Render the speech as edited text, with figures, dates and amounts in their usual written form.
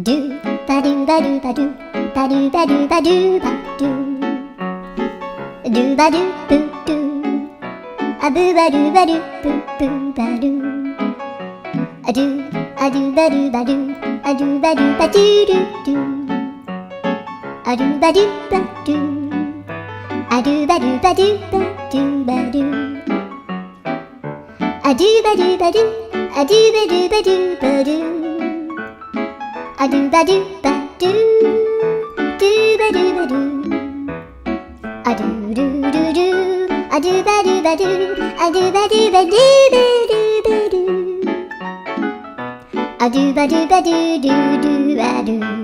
do ba do ba do ba do ba do ba do ba do ba do do ba do boo do a boo ba do ba do boo boo ba do a do ba do ba do a do ba do ba do do do a do ba do ba do a do ba do ba do ba do ba do a do ba do ba do a do ba do ba do ba do a do ba do ba do do ba do ba do a do do do do a do ba do ba do a do ba do ba do ba do ba do a do ba do ba do do do ba do